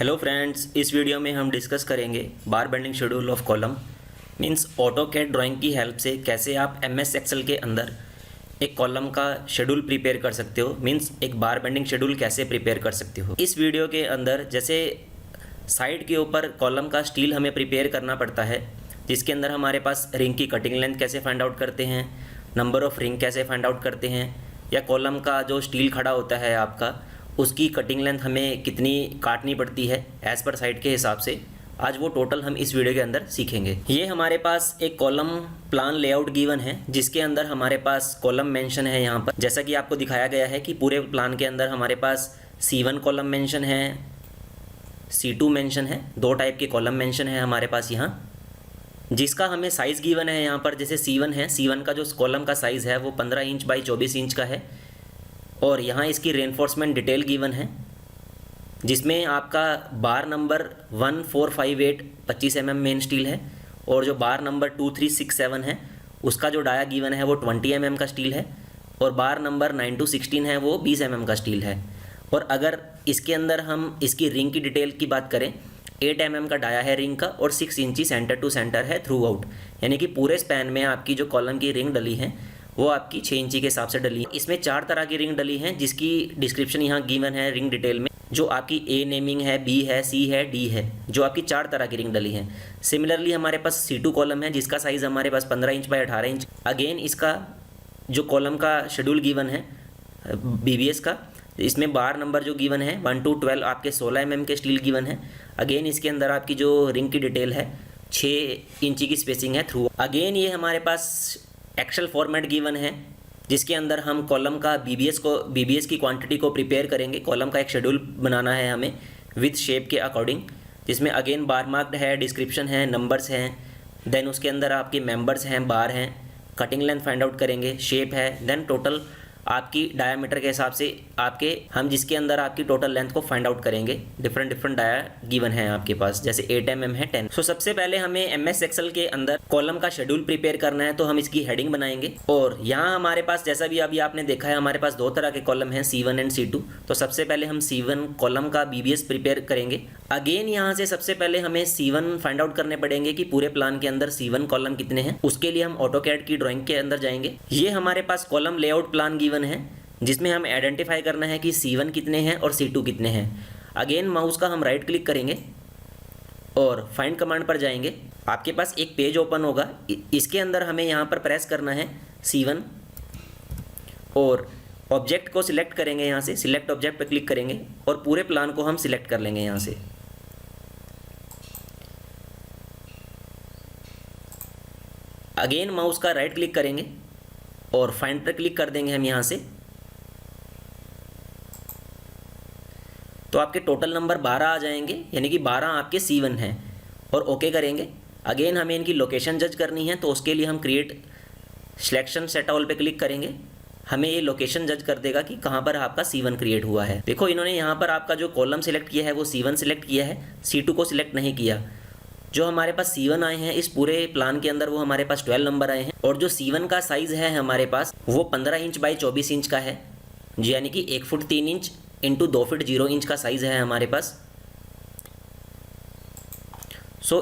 Hello friends, इस video में हम डिस्कस करेंगे बार bending schedule of column. Means AutoCAD drawing की हेल्प से कैसे आप एमएस एक्सेल के अंदर एक कॉलम का शेड्यूल प्रिपेयर कर सकते हो। मींस एक बार बेंडिंग शेड्यूल कैसे प्रिपेयर कर सकते हो। इस वीडियो के अंदर जैसे साइड के ऊपर कॉलम का स्टील हमें प्रिपेयर करना पड़ता है, जिसके अंदर हमारे पास रिंग की कटिंग लेंथ कैसे फाइंड आउट करते हैं, नंबर ऑफ़ रिंग कैसे फाइंड आउट करते हैं, या कॉलम का जो स्टील खड़ा होता है आपका उसकी कटिंग लेंथ हमें कितनी काटनी पड़ती है एज़ पर साइड के हिसाब से। आज वो टोटल हम इस वीडियो के अंदर सीखेंगे। ये हमारे पास एक कॉलम प्लान लेआउट गिवन है, जिसके अंदर हमारे पास कॉलम मेंशन है। यहाँ पर जैसा कि आपको दिखाया गया है कि पूरे प्लान के अंदर हमारे पास C1 कॉलम मेंशन है, C2 मेंशन है, दो टाइप के कॉलम मेंशन है हमारे पास यहाँ, जिसका हमें साइज़ गिवन है। यहाँ पर जैसे C1 है, C1 का जो कॉलम का साइज़ है वो 15 इंच बाई 24 इंच का है, और यहाँ इसकी रेनफोर्समेंट डिटेल गिवन है, जिसमें आपका बार नंबर 1458 25 mm मेन स्टील है, और जो बार नंबर 2367 है उसका जो डाया गिवन है वो 20 mm का स्टील है, और बार नंबर 9216 है वो 20 mm का स्टील है। और अगर इसके अंदर हम इसकी रिंग की डिटेल की बात करें, 8 mm का डाया है रिंग का, और 6 इंची सेंटर टू सेंटर है थ्रू आउट, यानी कि पूरे स्पैन में आपकी जो कॉलम की रिंग डली है वो आपकी 6 इंची के हिसाब से डली है। इसमें 4 तरह की रिंग डली हैं, जिसकी डिस्क्रिप्शन यहाँ गिवन है रिंग डिटेल में। जो आपकी A नेमिंग है, B है, C है, D है, जो आपकी 4 तरह की रिंग डली हैं। सिमिलरली हमारे पास C2 कॉलम है, जिसका साइज़ हमारे पास 15 इंच बाई 18 इंच। अगेन इसका जो कॉलम का शेड्यूल गिवन है BBS का, इसमें बार नंबर जो गिवन है 1 to 12 आपके 16 mm के स्टील गिवन है। अगेन इसके अंदर आपकी जो रिंग की डिटेल है 6 इंची की स्पेसिंग है थ्रू। अगेन ये हमारे पास एक्सेल फॉर्मेट गिवन है, जिसके अंदर हम कॉलम का BBS की क्वांटिटी को प्रिपेयर करेंगे। कॉलम का एक शेड्यूल बनाना है हमें विथ शेप के अकॉर्डिंग, जिसमें अगेन बार मार्क्ड है, डिस्क्रिप्शन है, नंबर्स हैं, देन उसके अंदर आपके मेंबर्स हैं, बार हैं, कटिंग लेंथ फाइंड आउट करेंगे, शेप है, देन टोटल आपकी डायामीटर के हिसाब से हम जिसके अंदर आपकी टोटल लेंथ को फाइंड आउट करेंगे। डिफरेंट डाया गिवन है आपके पास, जैसे 8 mm है, 10। सबसे पहले हमें MS एक्सेल के अंदर कॉलम का शेड्यूल प्रिपेयर करना है, तो हम इसकी हेडिंग बनाएंगे। और यहाँ हमारे पास जैसा भी अभी आपने देखा है, हमारे पास 2 तरह के कॉलम हैं, C1 एंड C2। तो सबसे पहले हम C1 कॉलम का BBS प्रिपेयर करेंगे। अगेन यहाँ से सबसे पहले हमें C1 फाइंड आउट करने पड़ेंगे कि पूरे प्लान के अंदर C1 कॉलम कितने हैं। उसके लिए हम ऑटोकैड की ड्राइंग के अंदर जाएंगे। ये हमारे पास कॉलम लेआउट प्लान गिवन है, जिसमें हम आइडेंटिफाई करना है कि C1 कितने हैं और C2 कितने हैं। अगेन माउस का हम राइट क्लिक करेंगे और फाइंड कमांड पर जाएंगे। आपके पास एक पेज ओपन होगा, इसके अंदर हमें यहाँ पर प्रेस करना है C1, और ऑब्जेक्ट को सिलेक्ट करेंगे। यहाँ से सिलेक्ट ऑब्जेक्ट पर क्लिक करेंगे और पूरे प्लान को हम सिलेक्ट कर लेंगे यहाँ से। अगेन माउस का राइट क्लिक करेंगे और फाइंड पर क्लिक कर देंगे हम यहाँ से। तो आपके टोटल नंबर 12 आ जाएंगे, यानी कि 12 आपके C1 हैं, और ओके करेंगे। अगेन हमें इनकी लोकेशन जज करनी है, तो उसके लिए हम क्रिएट सिलेक्शन सेट ऑल पे क्लिक करेंगे। हमें ये लोकेशन जज कर देगा कि कहाँ पर आपका C1 क्रिएट हुआ है। देखो, इन्होंने यहाँ पर आपका जो कॉलम सिलेक्ट किया है वो C1 सिलेक्ट किया है, C2 को सिलेक्ट नहीं किया। जो हमारे पास C1 आए हैं इस पूरे प्लान के अंदर, वो हमारे पास 12 नंबर आए हैं, और जो C1 का साइज़ है हमारे पास वो 15 इंच बाई 24 इंच का है, यानी कि 1 foot 3 inch into 2 feet 0 inch का साइज़ है हमारे पास।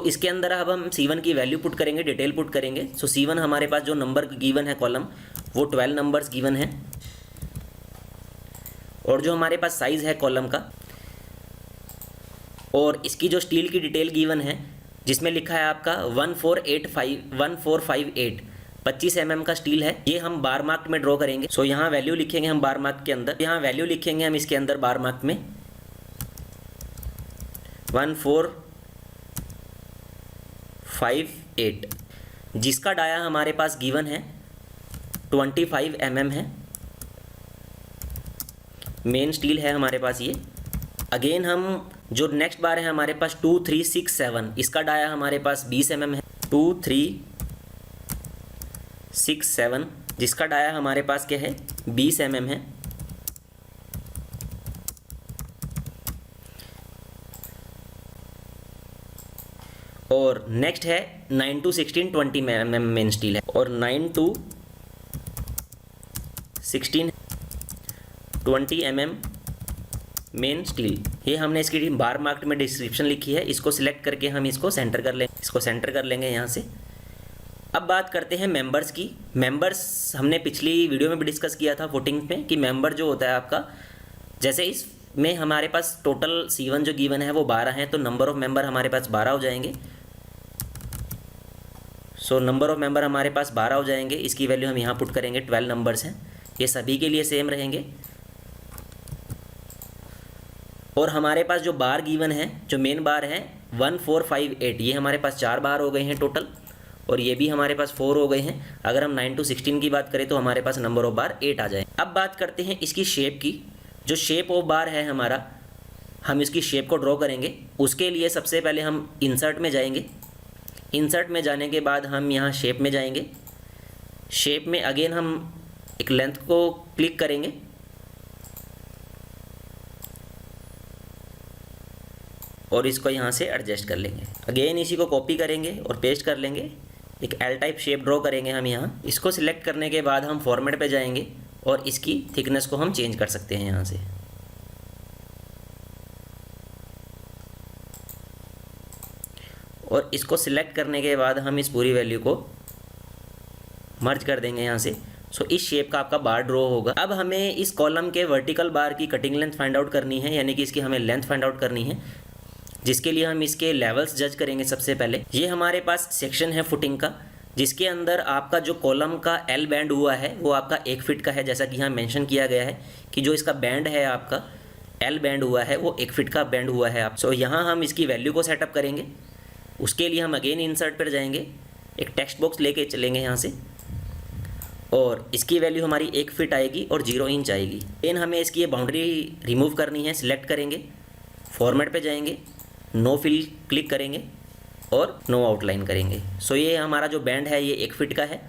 इसके अंदर अब हम C1 की वैल्यू पुट करेंगे, डिटेल पुट करेंगे। C1 हमारे पास जो नंबर गिवन है कॉलम, वो 12 नंबर्स गिवन है, और जो हमारे पास साइज़ है कॉलम का, और इसकी जो स्टील की डिटेल गिवन है, जिसमें लिखा है आपका 1458 25 mm का स्टील है। ये हम बार मार्क में ड्रॉ करेंगे। यहाँ वैल्यू लिखेंगे हम बार मार्क के अंदर, यहाँ वैल्यू लिखेंगे हम इसके अंदर बार मार्क में 1458, जिसका डाया हमारे पास गिवन है 25 mm है, मेन स्टील है हमारे पास ये। अगेन हम जो नेक्स्ट बार है हमारे पास 2367, इसका डाया हमारे पास 20 mm है, 2367, जिसका डाया हमारे पास क्या है 20 mm है। और नेक्स्ट है 9 to 16 20 mm मेन स्टील है, और 9 to 16 20 mm मेन स्टील, ये हमने इसकी बार मार्क्ड में डिस्क्रिप्शन लिखी है, इसको सिलेक्ट करके हम इसको सेंटर कर लेंगे, इसको सेंटर कर लेंगे यहाँ से। अब बात करते हैं मेंबर्स की। मेंबर्स हमने पिछली वीडियो में भी डिस्कस किया था फुटिंग में कि मेंबर जो होता है आपका, जैसे इसमें हमारे पास टोटल C1 जो गिवन है वो 12 है, तो नंबर ऑफ मेंबर हमारे पास 12 हो जाएंगे। सो नंबर ऑफ मेंबर हमारे पास 12 हो जाएंगे, इसकी वैल्यू हम यहाँ पुट करेंगे, 12 नंबर्स हैं, ये सभी के लिए सेम रहेंगे। और हमारे पास जो बार गिवन है, जो मेन बार है 1 4 5 8, ये हमारे पास 4 बार हो गए हैं टोटल, और ये भी हमारे पास 4 हो गए हैं। अगर हम 9 to 16 की बात करें तो हमारे पास नंबर ऑफ बार 8 आ जाए। अब बात करते हैं इसकी शेप की। जो शेप ऑफ बार है हमारा, हम इसकी शेप को ड्रॉ करेंगे। उसके लिए सबसे पहले हम इंसर्ट में जाएंगे। इंसर्ट में जाने के बाद हम यहाँ शेप में जाएंगे। शेप में अगेन हम एक लेंथ को क्लिक करेंगे और इसको यहाँ से एडजस्ट कर लेंगे। अगेन इसी को कॉपी करेंगे और पेस्ट कर लेंगे। एक एल टाइप शेप ड्रॉ करेंगे हम यहाँ। इसको सिलेक्ट करने के बाद हम फॉर्मेट पे जाएंगे और इसकी थिकनेस को हम चेंज कर सकते हैं यहाँ से। और इसको सिलेक्ट करने के बाद हम इस पूरी वैल्यू को मर्ज कर देंगे यहाँ से। सो इस शेप का आपका बार ड्रॉ होगा। अब हमें इस कॉलम के वर्टिकल बार की कटिंग लेंथ फाइंड आउट करनी है, यानी कि इसकी हमें लेंथ फाइंड आउट करनी है, जिसके लिए हम इसके लेवल्स जज करेंगे। सबसे पहले ये हमारे पास सेक्शन है फुटिंग का, जिसके अंदर आपका जो कॉलम का एल बैंड हुआ है वो आपका 1 फीट का है। जैसा कि यहाँ मेंशन किया गया है कि जो इसका बैंड है आपका एल बैंड हुआ है वो 1 फीट का बैंड हुआ है आप। सो यहाँ हम इसकी वैल्यू को सेटअप करेंगे। उसके लिए हम अगेन इंसर्ट पर जाएंगे, एक टेक्स्ट बॉक्स लेके चलेंगे यहाँ से, और इसकी वैल्यू हमारी 1 फीट आएगी और 0 इंच आएगी। देन हमें इसकी ये बाउंड्री रिमूव करनी है। सिलेक्ट करेंगे, फॉर्मेट पे जाएंगे, नो फिल क्लिक करेंगे और नो आउटलाइन करेंगे। सो ये हमारा जो बैंड है ये 1 फीट का है।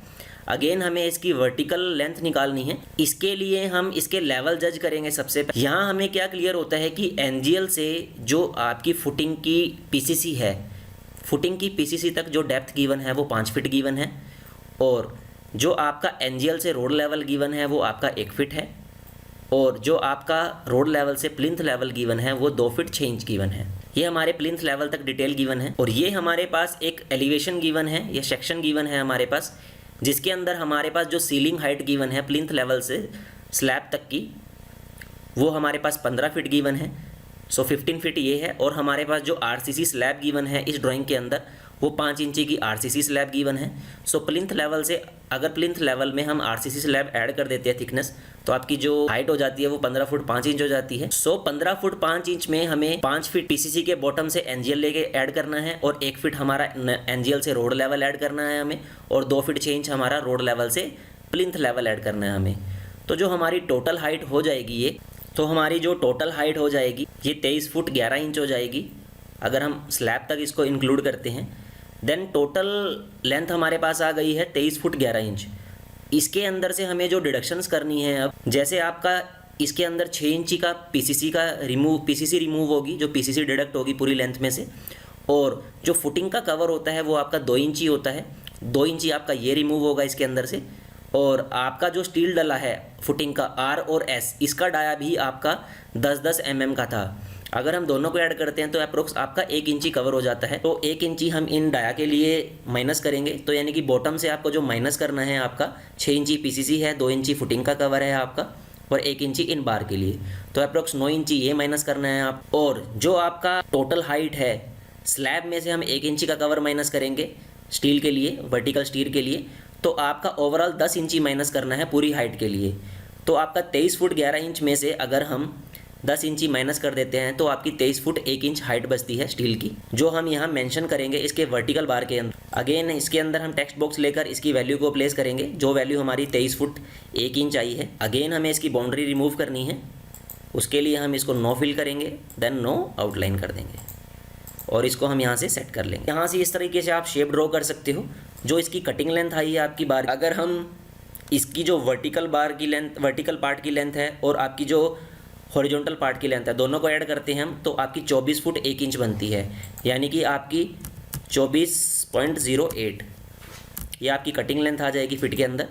अगेन हमें इसकी वर्टिकल लेंथ निकालनी है। इसके लिए हम इसके लेवल जज करेंगे सबसे पहले। यहाँ हमें क्या क्लियर होता है कि एनजीएल से जो आपकी फुटिंग की पीसीसी है, फुटिंग की पीसीसी तक जो डेप्थ गिवन है वो 5 फीट गिवन है, और जो आपका एनजीएल से रोड लेवल गिवन है वो आपका 1 फीट है, और जो आपका रोड लेवल से प्लिंथ लेवल गिवन है वो 2 फीट 6 इंच गिवन है। ये हमारे प्लिंथ लेवल तक डिटेल गिवन है। और ये हमारे पास एक एलिवेशन गिवन है, ये सेक्शन गिवन है हमारे पास, जिसके अंदर हमारे पास जो सीलिंग हाइट गिवन है प्लिंथ लेवल से स्लैब तक की वो हमारे पास 15 फीट गिवन है। सो 15 फीट ये है। और हमारे पास जो आरसीसी स्लैब गिवन है इस ड्राइंग के अंदर वो 5 इंची की आरसीसी स्लैब गिवन है। सो प्लिंथ लेवल से अगर प्लिंथ लेवल में हम आरसीसी स्लैब ऐड कर देते हैं थिकनेस, तो आपकी जो हाइट हो जाती है वो 15 फुट 5 इंच हो जाती है। सो 15 फुट 5 इंच में हमें 5 फीट पीसीसी के बॉटम से एनजीएल लेके ऐड करना है, और 1 फीट हमारा एनजीएल से रोड लेवल ऐड करना है हमें, और 2 फीट 6 इंच हमारा रोड लेवल से प्लिंथ लेवल ऐड करना है हमें। तो जो हमारी टोटल हाइट हो जाएगी ये, तो हमारी जो टोटल हाइट हो जाएगी ये 23 फुट 11 इंच हो जाएगी अगर हम स्लैब तक इसको इंक्लूड करते हैं। देन टोटल लेंथ हमारे पास आ गई है 23 फुट 11 इंच। इसके अंदर से हमें जो डिडक्शंस करनी है, अब जैसे आपका इसके अंदर 6 इंची का पीसीसी रिमूव होगी, जो पीसीसी डिडक्ट होगी पूरी लेंथ में से, और जो फुटिंग का कवर होता है वो आपका 2 इंची होता है, 2 इंची आपका ये रिमूव होगा इसके अंदर से। और आपका जो स्टील डला है फुटिंग का आर और एस, इसका डाया भी आपका 10-10 mm का था। अगर हम दोनों को ऐड करते हैं तो अप्रोक्स आपका 1 इंची कवर हो जाता है। तो 1 इंची हम इन डाया के लिए माइनस करेंगे, तो यानी कि बॉटम से आपको जो माइनस करना है आपका 6 इंची पीसीसी है, 2 इंची फुटिंग का कवर है आपका, और 1 इंची इन बार के लिए, तो अप्रोक्स 9 इंची ये माइनस करना है आप। और जो आपका टोटल हाइट है स्लैब में से हम 1 इंची का कवर माइनस करेंगे स्टील के लिए, वर्टिकल स्टील के लिए, तो आपका ओवरऑल 10 इंची माइनस करना है पूरी हाइट के लिए। तो आपका 23 फुट 11 इंच में से अगर हम 10 इंची माइनस कर देते हैं तो आपकी 23 फुट 1 इंच हाइट बचती है स्टील की, जो हम यहाँ मेंशन करेंगे इसके वर्टिकल बार के अंदर। अगेन इसके अंदर हम टेक्स्ट बॉक्स लेकर इसकी वैल्यू को प्लेस करेंगे, जो वैल्यू हमारी 23 फुट 1 इंच आई है। अगेन हमें इसकी बाउंड्री रिमूव करनी है, उसके लिए हम इसको नो फिल करेंगे, देन नो आउटलाइन कर देंगे, और इसको हम यहाँ से सेट कर लेंगे। यहाँ से इस तरीके से आप शेप ड्रॉ कर सकते हो। जो इसकी कटिंग लेंथ आई है आपकी बार, अगर हम इसकी जो वर्टिकल बार की लेंथ, वर्टिकल पार्ट की लेंथ है और आपकी जो हॉरिजॉन्टल पार्ट की लेंथ है, दोनों को ऐड करते हैं हम, तो आपकी 24 फुट 1 इंच बनती है, यानी कि आपकी 24.08 ये आपकी कटिंग लेंथ आ जाएगी फिट के अंदर।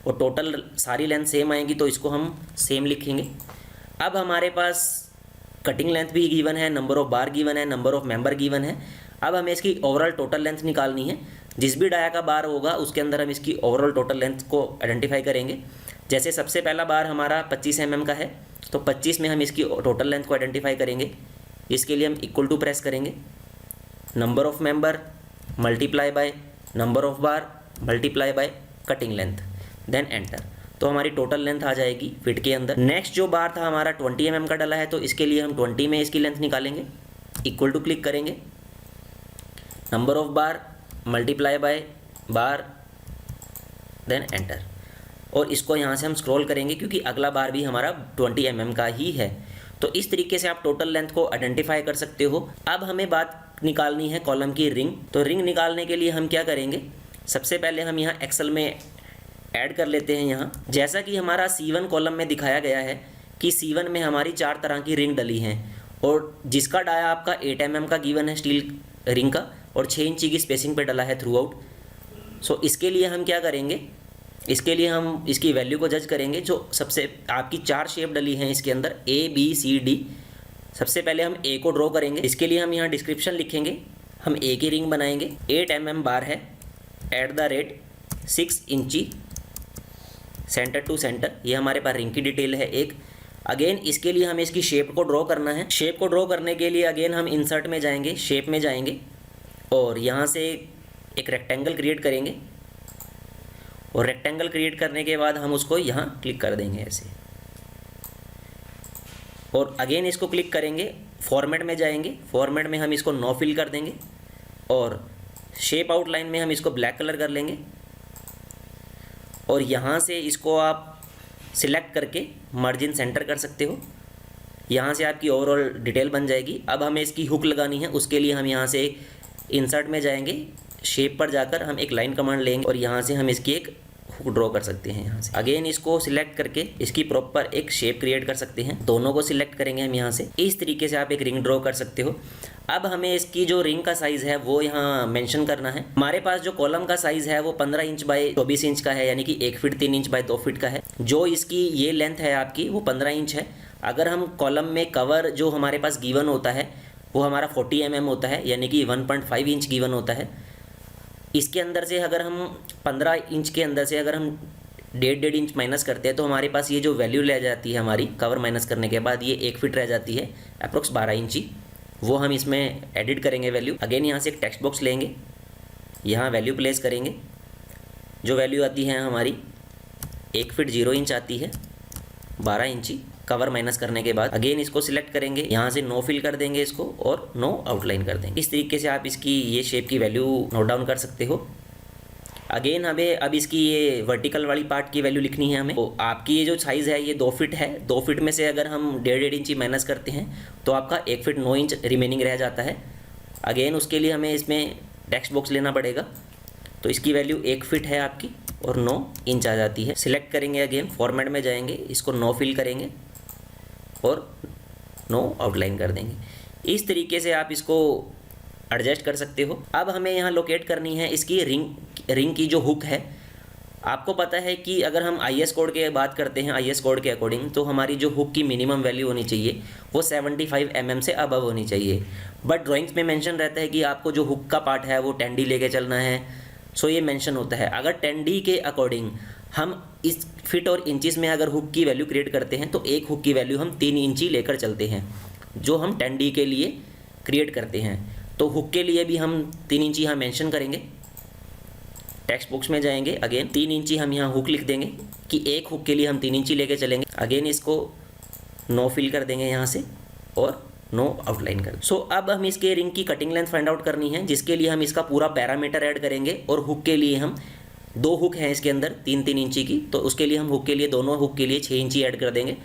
और टोटल सारी लेंथ सेम आएगी, तो इसको हम सेम लिखेंगे। अब हमारे पास कटिंग लेंथ भी गिवन है, नंबर ऑफ बार गिवन है, नंबर ऑफ मेंबर गिवन है। अब हमें इसकी ओवरऑल टोटल लेंथ निकालनी है। जिस भी डाया का बार होगा उसके अंदर हम इसकी ओवरऑल टोटल लेंथ को आइडेंटिफाई करेंगे। जैसे सबसे पहला बार हमारा 25 mm का है, तो 25 में हम इसकी टोटल लेंथ को आइडेंटिफाई करेंगे। इसके लिए हम इक्वल टू प्रेस करेंगे, number of member multiply by number of bar multiply by cutting length, then enter. तो हमारी टोटल लेंथ आ जाएगी फिट के अंदर। नेक्स्ट जो बार था हमारा 20 mm का डला है, तो इसके लिए हम 20 में इसकी लेंथ निकालेंगे, इक्वल टू क्लिक करेंगे, number of bar multiply by bar, then enter. और इसको यहाँ से हम स्क्रॉल करेंगे क्योंकि अगला बार भी हमारा 20 mm का ही है। तो इस तरीके से आप टोटल लेंथ को आइडेंटिफाई कर सकते हो। अब हमें बात निकालनी है कॉलम की रिंग। तो रिंग निकालने के लिए हम क्या करेंगे, सबसे पहले हम यहाँ एक्सेल में ऐड कर लेते हैं। यहाँ जैसा कि हमारा C1 कॉलम में दिखाया गया है कि C1 में हमारी 4 तरह की रिंग डली हैं, और जिसका डाया आपका 8 mm का गिवन है स्टील रिंग का, और 6 इंची की स्पेसिंग पे डला है थ्रू आउट। सो इसके लिए हम क्या करेंगे, इसके लिए हम इसकी वैल्यू को जज करेंगे। जो सबसे आपकी 4 शेप डली हैं इसके अंदर ABCD। सबसे पहले हम A को ड्रॉ करेंगे। इसके लिए हम यहाँ डिस्क्रिप्शन लिखेंगे, हम A की रिंग बनाएंगे। 8 mm बार है, @6 इंची सेंटर टू सेंटर, ये हमारे पास रिंग की डिटेल है एक। अगेन इसके लिए हमें इसकी शेप को ड्रॉ करना है। शेप को ड्रॉ करने के लिए अगेन हम इंसर्ट में जाएंगे, शेप में जाएंगे, और यहाँ से एक रेक्टेंगल क्रिएट करेंगे, और रेक्टेंगल क्रिएट करने के बाद हम उसको यहाँ क्लिक कर देंगे ऐसे, और अगेन इसको क्लिक करेंगे, फॉर्मेट में जाएंगे, फॉर्मेट में हम इसको नो फिल कर देंगे, और शेप आउटलाइन में हम इसको ब्लैक कलर कर लेंगे, और यहाँ से इसको आप सिलेक्ट करके मार्जिन सेंटर कर सकते हो। यहाँ से आपकी ओवरऑल डिटेल बन जाएगी। अब हमें इसकी हुक लगानी है, उसके लिए हम यहाँ से इंसर्ट में जाएंगे, शेप पर जाकर हम एक लाइन कमांड लेंगे, और यहाँ से हम इसकी एक हुक ड्रॉ कर सकते हैं। यहाँ से अगेन इसको सिलेक्ट करके इसकी प्रॉपर एक शेप क्रिएट कर सकते हैं। दोनों को सिलेक्ट करेंगे हम यहाँ से। इस तरीके से आप एक रिंग ड्रॉ कर सकते हो। अब हमें इसकी जो रिंग का साइज़ है वो यहाँ मेंशन करना है। हमारे पास जो कॉलम का साइज़ है वो 15 इंच बाय 24 इंच का है, यानी कि 1 फीट 3 इंच बाय 2 फीट का है। जो इसकी ये लेंथ है आपकी वो 15 इंच है। अगर हम कॉलम में कवर जो हमारे पास गिवन होता है वो हमारा 40 mm होता है, यानी कि 1.5 इंच गिवन होता है। इसके अंदर से अगर हम 15 इंच के अंदर से अगर हम 1.5 इंच माइनस करते हैं तो हमारे पास ये जो वैल्यू रह जाती है हमारी कवर माइनस करने के बाद, ये 1 फीट रह जाती है, अप्रोक्स 12 इंची। वो हम इसमें एडिट करेंगे वैल्यू। अगेन यहाँ से एक टेक्स्ट बॉक्स लेंगे, यहाँ वैल्यू प्लेस करेंगे। जो वैल्यू आती है हमारी 1 फीट 0 इंच आती है, 12 इंची कवर माइनस करने के बाद। अगेन इसको सिलेक्ट करेंगे, यहाँ से नो फिल कर देंगे इसको, और नो आउटलाइन कर देंगे। इस तरीके से आप इसकी ये शेप की वैल्यू नोट डाउन कर सकते हो। अगेन हमें अब इसकी ये वर्टिकल वाली पार्ट की वैल्यू लिखनी है हमें। तो आपकी ये जो साइज़ है ये 2 फीट है। 2 फीट में से अगर हम 1.5 इंची माइनस करते हैं तो आपका 1 फीट 9 इंच रिमेनिंग रह जाता है। अगेन उसके लिए हमें इसमें टेक्स्ट बॉक्स लेना पड़ेगा। तो इसकी वैल्यू 1 फीट है आपकी, और 9 इंच आ जाती है। सिलेक्ट करेंगे, अगेन फॉर्मेट में जाएंगे, इसको नो फिल करेंगे और नो आउटलाइन कर देंगे। इस तरीके से आप इसको एडजस्ट कर सकते हो। अब हमें यहाँ लोकेट करनी है इसकी रिंग की जो हुक है। आपको पता है कि अगर हम IS कोड के बात करते हैं, IS कोड के अकॉर्डिंग, तो हमारी जो हुक की मिनिमम वैल्यू होनी चाहिए वो 75 mm से अबव होनी चाहिए। बट ड्राइंग्स में मेंशन रहता है कि आपको जो हुक का पार्ट है वो 10D लेके चलना है। सो ये मेंशन होता है। अगर 10D के अकॉर्डिंग हम इस फिट और इंचिस में अगर हुक की वैल्यू क्रिएट करते हैं तो एक हुक की वैल्यू हम 3 इंची लेकर चलते हैं, जो हम 10D के लिए क्रिएट करते हैं। तो हुक के लिए भी हम 3 इंची यहाँ मेंशन करेंगे। टेक्स्ट बॉक्स में जाएंगे, अगेन 3 इंची हम यहाँ हुक लिख देंगे कि एक हुक के लिए हम 3 इंची लेके चलेंगे। अगेन इसको नो फिल कर देंगे यहाँ से, और नो आउटलाइन कर। सो अब हम इसके रिंग की कटिंग लेंथ फाइंड आउट करनी है, जिसके लिए हम इसका पूरा पैरामीटर ऐड करेंगे। और हुक के लिए हम 2 हुक हैं इसके अंदर 3-3 इंची की, तो उसके लिए हम हुक के लिए दोनों हुक के लिए 6 इंची ऐड कर देंगे।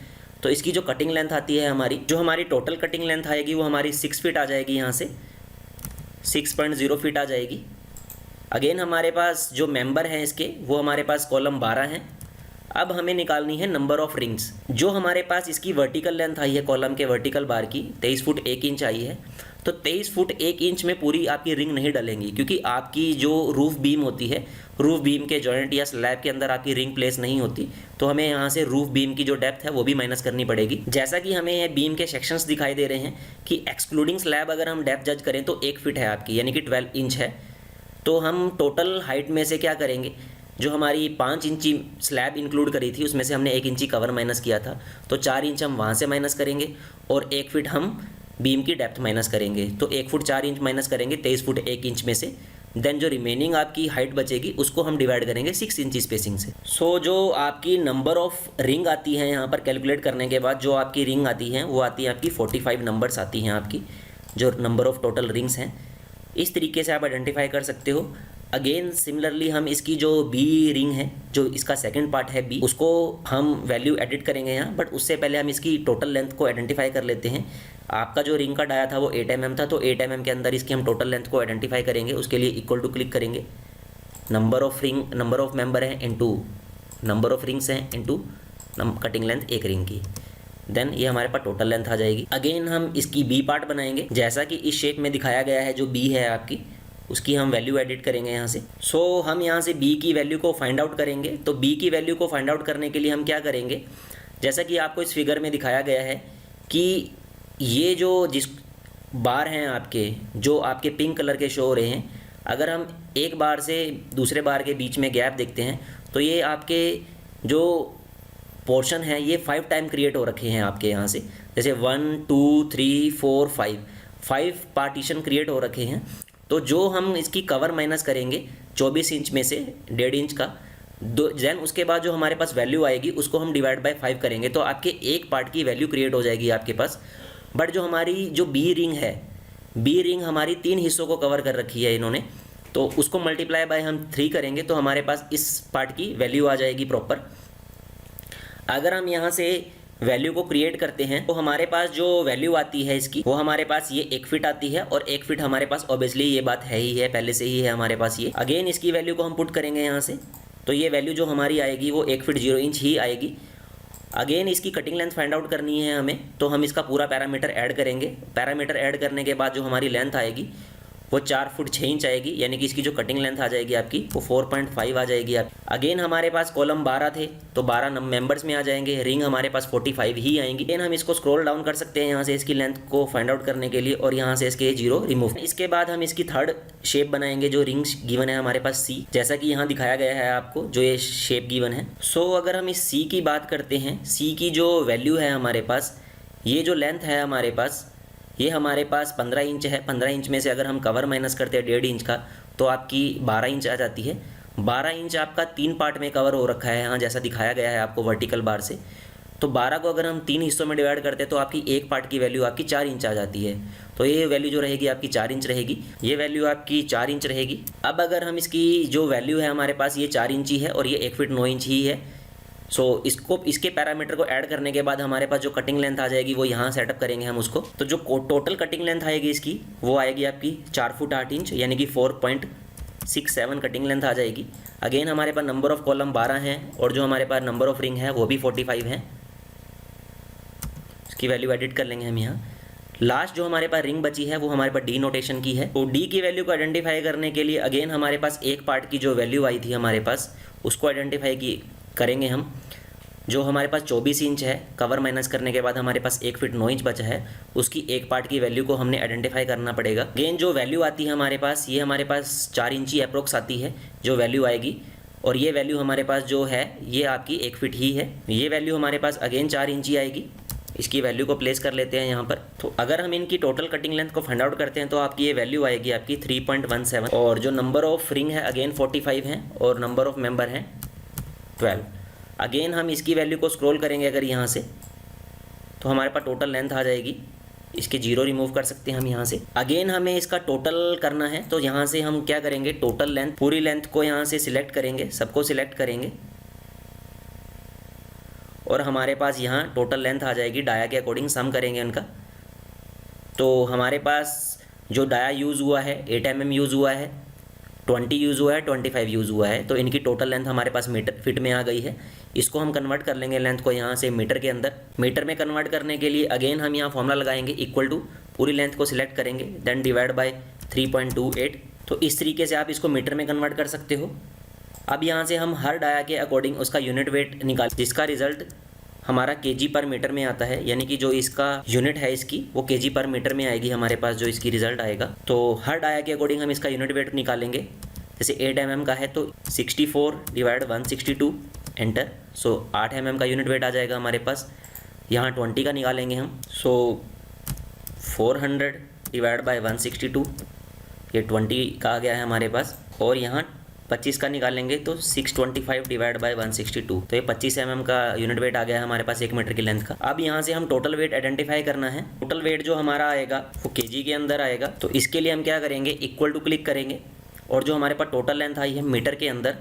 तो इसकी जो कटिंग लेंथ आती है हमारी, जो हमारी टोटल कटिंग लेंथ आएगी वो हमारी 6 फीट आ जाएगी। यहाँ से 6.0 फीट आ जाएगी। अगेन हमारे पास जो मेंबर हैं इसके वो हमारे पास कॉलम 12 हैं। अब हमें निकालनी है नंबर ऑफ रिंग्स। जो हमारे पास इसकी वर्टिकल लेंथ आई है कॉलम के वर्टिकल बार की 23 फुट 1 इंच आई है, तो 23 फुट 1 इंच में पूरी आपकी रिंग नहीं डलेंगी, क्योंकि आपकी जो रूफ बीम होती है, रूफ बीम के जॉइंट या स्लैब के अंदर आपकी रिंग प्लेस नहीं होती, तो हमें यहाँ से रूफ बीम की जो डेप्थ है वो भी माइनस करनी पड़ेगी। जैसा कि हमें ये बीम के सेक्शंस दिखाई दे रहे हैं कि एक्सक्लूडिंग स्लैब अगर हम डेप्थ जज करें तो 1 फीट है आपकी, यानी कि 12 इंच है। तो हम टोटल हाइट में से क्या करेंगे, जो हमारी 5 इंची स्लैब इंक्लूड करी थी उसमें से हमने 1 इंची कवर माइनस किया था, तो 4 इंच हम वहाँ से माइनस करेंगे और 1 फीट हम बीम की डेप्थ माइनस करेंगे। तो 1 फुट 4 इंच माइनस करेंगे 23 फुट 1 इंच में से। देन जो रिमेनिंग आपकी हाइट बचेगी उसको हम डिवाइड करेंगे 6 इंची स्पेसिंग से। सो जो आपकी नंबर ऑफ रिंग आती है यहाँ पर कैलकुलेट करने के बाद, जो आपकी रिंग आती है वो आती है आपकी 45 नंबर्स आती हैं आपकी, जो नंबर ऑफ टोटल रिंग्स हैं। इस तरीके से आप आइडेंटिफाई कर सकते हो। अगेन सिमिलरली हम इसकी जो बी रिंग है, जो इसका सेकंड पार्ट है बी, उसको हम वैल्यू एडिट करेंगे यहाँ, बट उससे पहले हम इसकी टोटल लेंथ को आइडेंटिफाई कर लेते हैं। आपका जो रिंग का डाया था वो 8 mm था, तो 8 mm के अंदर इसकी हम टोटल लेंथ को आइडेंटिफाई करेंगे। उसके लिए इक्वल टू क्लिक करेंगे, number of ring, number of member है इनटू नंबर ऑफ रिंग्स हैं इनटू कटिंग लेंथ एक रिंग की। देन ये हमारे पास टोटल लेंथ आ जाएगी। अगेन हम इसकी बी पार्ट बनाएंगे, जैसा कि इस शेप में दिखाया गया है। जो बी है आपकी, उसकी हम वैल्यू एडिट करेंगे यहाँ से। सो हम यहाँ से बी की वैल्यू को फाइंड आउट करेंगे। तो बी की वैल्यू को फाइंड आउट करने के लिए हम क्या करेंगे, जैसा कि आपको इस फिगर में दिखाया गया है कि ये जो जिस बार हैं आपके, जो आपके पिंक कलर के शो हो रहे हैं, अगर हम एक बार से दूसरे बार के बीच में गैप देखते हैं तो ये आपके जो पोर्शन है ये 5 टाइम क्रिएट हो रखे हैं आपके यहाँ से। जैसे 1 2 3 4 5 पार्टीशन क्रिएट हो रखे हैं। तो जो हम इसकी कवर माइनस करेंगे 24 इंच में से 1.5 इंच का, देन उसके बाद जो हमारे पास वैल्यू आएगी उसको हम डिवाइड बाय 5 करेंगे, तो आपके एक पार्ट की वैल्यू क्रिएट हो जाएगी आपके पास। बट जो हमारी जो बी रिंग है, बी रिंग हमारी 3 हिस्सों को कवर कर रखी है इन्होंने, तो उसको मल्टीप्लाई बाय हम 3 करेंगे तो हमारे पास इस पार्ट की वैल्यू आ जाएगी प्रॉपर। अगर हम यहाँ से वैल्यू को क्रिएट करते हैं तो हमारे पास जो वैल्यू आती है इसकी, वो हमारे पास ये 1 फीट आती है, और 1 फीट हमारे पास ऑब्वियसली ये बात है ही है, पहले से ही है हमारे पास ये। अगेन इसकी वैल्यू को हम पुट करेंगे यहाँ से, तो ये वैल्यू जो हमारी आएगी वो 1 फीट 0 इंच ही आएगी। अगेन इसकी कटिंग लेंथ फाइंड आउट करनी है हमें, तो हम इसका पूरा पैरामीटर ऐड करेंगे। पैरामीटर ऐड करने के बाद जो हमारी लेंथ आएगी वो 4 फुट 6 इंच आएगी, यानी कि इसकी जो कटिंग लेंथ आ जाएगी आपकी वो 4.5 आ जाएगी आप। अगेन हमारे पास कॉलम 12 थे तो 12 मेंबर्स में आ जाएंगे। रिंग हमारे पास 45 ही आएंगी। अगेन हम इसको स्क्रॉल डाउन कर सकते हैं यहाँ से इसकी लेंथ को फाइंड आउट करने के लिए, और यहाँ से इसके 0 रिमूव। इसके बाद हम इसकी थर्ड शेप बनाएंगे, जो रिंग गिवन है हमारे पास सी, जैसा कि यहाँ दिखाया गया है आपको जो ये शेप गिवन है। सो अगर हम इस सी की बात करते हैं, सी की जो वैल्यू है हमारे पास, ये जो लेंथ है हमारे पास, ये हमारे पास 15 इंच है। 15 इंच में से अगर हम कवर माइनस करते हैं 1.5 इंच का, तो आपकी 12 इंच आ जाती है। 12 इंच आपका 3 पार्ट में कवर हो रखा है यहाँ, जैसा दिखाया गया है आपको वर्टिकल बार से। तो 12 को अगर हम 3 हिस्सों में डिवाइड करते हैं तो आपकी एक पार्ट की वैल्यू आपकी 4 इंच आ जाती है। तो ये वैल्यू जो रहेगी आपकी 4 इंच रहेगी, ये वैल्यू आपकी 4 इंच रहेगी। अब अगर हम इसकी जो वैल्यू है हमारे पास, ये 4 इंच ही है और ये 1 फीट 9 इंच ही है। सो इसके पैरामीटर को ऐड करने के बाद हमारे पास जो कटिंग लेंथ आ जाएगी वो यहाँ सेटअप करेंगे हम उसको। तो जो टोटल कटिंग लेंथ आएगी इसकी, वो आएगी आपकी 4 फुट 8 इंच, यानी कि 4.67 कटिंग लेंथ आ जाएगी। अगेन हमारे पास नंबर ऑफ कॉलम 12 हैं, और जो हमारे पास नंबर ऑफ रिंग है वो भी 45 है। इसकी वैल्यू एडिट कर लेंगे हम यहाँ। लास्ट जो हमारे पास रिंग बची है वो हमारे पास डी नोटेशन की है। तो डी की वैल्यू को आइडेंटिफाई करने के लिए अगेन हमारे पास एक पार्ट की जो वैल्यू आई थी हमारे पास, उसको आइडेंटिफाई करेंगे हम। जो हमारे पास 24 इंच है, कवर माइनस करने के बाद हमारे पास 1 फीट 9 इंच बचा है, उसकी एक पार्ट की वैल्यू को हमने आइडेंटिफाई करना पड़ेगा। अगेन जो वैल्यू आती है हमारे पास, ये हमारे पास 4 इंची अप्रोक्स आती है जो वैल्यू आएगी, और ये वैल्यू हमारे पास जो है ये आपकी 1 फीट ही है। ये वैल्यू हमारे पास अगेन 4 इंची आएगी। इसकी वैल्यू को प्लेस कर लेते हैं यहाँ पर। तो अगर हम इनकी टोटल कटिंग लेंथ को फाइंड आउट करते हैं तो आपकी ये वैल्यू आएगी आपकी 3.17, और जो नंबर ऑफ रिंग है अगेन 45 हैं, और नंबर ऑफ मेंबर हैं 12। अगेन हम इसकी वैल्यू को स्क्रॉल करेंगे अगर यहाँ से, तो हमारे पास टोटल लेंथ आ जाएगी। इसके 0 रिमूव कर सकते हैं हम यहाँ से। अगेन हमें इसका टोटल करना है, तो यहाँ से हम क्या करेंगे, टोटल लेंथ, पूरी लेंथ को यहाँ से सिलेक्ट करेंगे, सबको सिलेक्ट करेंगे, और हमारे पास यहाँ टोटल लेंथ आ जाएगी। डाया के अकॉर्डिंग सम करेंगे उनका। तो हमारे पास जो डाया यूज़ हुआ है 8 mm यूज़ हुआ है, 20 यूज़ हुआ है, 25 यूज़ हुआ है, तो इनकी टोटल लेंथ हमारे पास मीटर फिट में आ गई है। इसको हम कन्वर्ट कर लेंगे लेंथ को यहाँ से मीटर के अंदर। मीटर में कन्वर्ट करने के लिए अगेन हम यहाँ फॉर्मूला लगाएंगे, इक्वल टू पूरी लेंथ को सिलेक्ट करेंगे, देन डिवाइड बाय 3.28। तो इस तरीके से आप इसको मीटर में कन्वर्ट कर सकते हो। अब यहाँ से हम हर डाया के अकॉर्डिंग उसका यूनिट वेट निकाल, जिसका रिजल्ट हमारा केजी पर मीटर में आता है, यानी कि जो इसका यूनिट है इसकी वो केजी पर मीटर में आएगी हमारे पास जो इसकी रिजल्ट आएगा। तो हर डाया के अकॉर्डिंग हम इसका यूनिट वेट निकालेंगे। जैसे 8 mm का है तो 64 डिवाइड 162 एंटर। सो 8 mm का यूनिट वेट आ जाएगा हमारे पास। यहाँ 20 का निकालेंगे हम, सो 400 डिवाइड बाय 162, ये 20 का आ गया है हमारे पास। और यहाँ 25 का निकालेंगे तो 625 डिवाइड बाय 162, तो ये 25 mm का यूनिट वेट आ गया है हमारे पास 1 मीटर की लेंथ का। अब यहाँ से हम टोटल वेट आइडेंटिफाई करना है। टोटल वेट जो हमारा आएगा वो केजी के अंदर आएगा। तो इसके लिए हम क्या करेंगे, इक्वल टू क्लिक करेंगे और जो हमारे पास टोटल लेंथ आई है मीटर के अंदर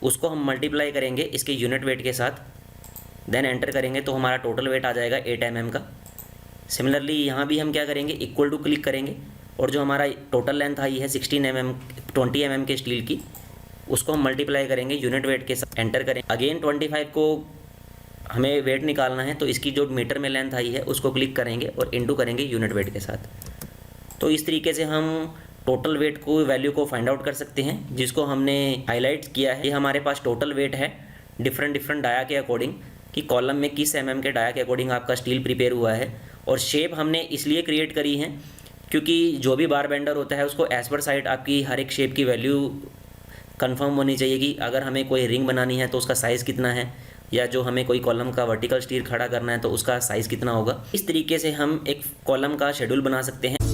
उसको हम मल्टीप्लाई करेंगे इसके यूनिट वेट के साथ, देन एंटर करेंगे तो हमारा टोटल वेट आ जाएगा 8 mm का। सिमिलरली यहाँ भी हम क्या करेंगे, इक्वल टू क्लिक करेंगे और जो हमारा टोटल लेंथ आई है 16 mm 20 mm के स्टील की, उसको हम मल्टीप्लाई करेंगे यूनिट वेट के साथ, एंटर करें। अगेन 25 को हमें वेट निकालना है तो इसकी जो मीटर में लेंथ आई है उसको क्लिक करेंगे और इनटू करेंगे यूनिट वेट के साथ। तो इस तरीके से हम टोटल वेट को वैल्यू को फाइंड आउट कर सकते हैं, जिसको हमने हाईलाइट किया है। ये हमारे पास टोटल वेट है डिफरेंट डाया के अकॉर्डिंग, कि कॉलम में किस mm के डाया के अकॉर्डिंग आपका स्टील प्रिपेयर हुआ है। और शेप हमने इसलिए क्रिएट करी है क्योंकि जो भी बार बेंडर होता है उसको एज पर साइट आपकी हर एक शेप की वैल्यू कंफर्म होनी चाहिए कि अगर हमें कोई रिंग बनानी है तो उसका साइज़ कितना है, या जो हमें कोई कॉलम का वर्टिकल स्टील खड़ा करना है तो उसका साइज़ कितना होगा। इस तरीके से हम एक कॉलम का शेड्यूल बना सकते हैं।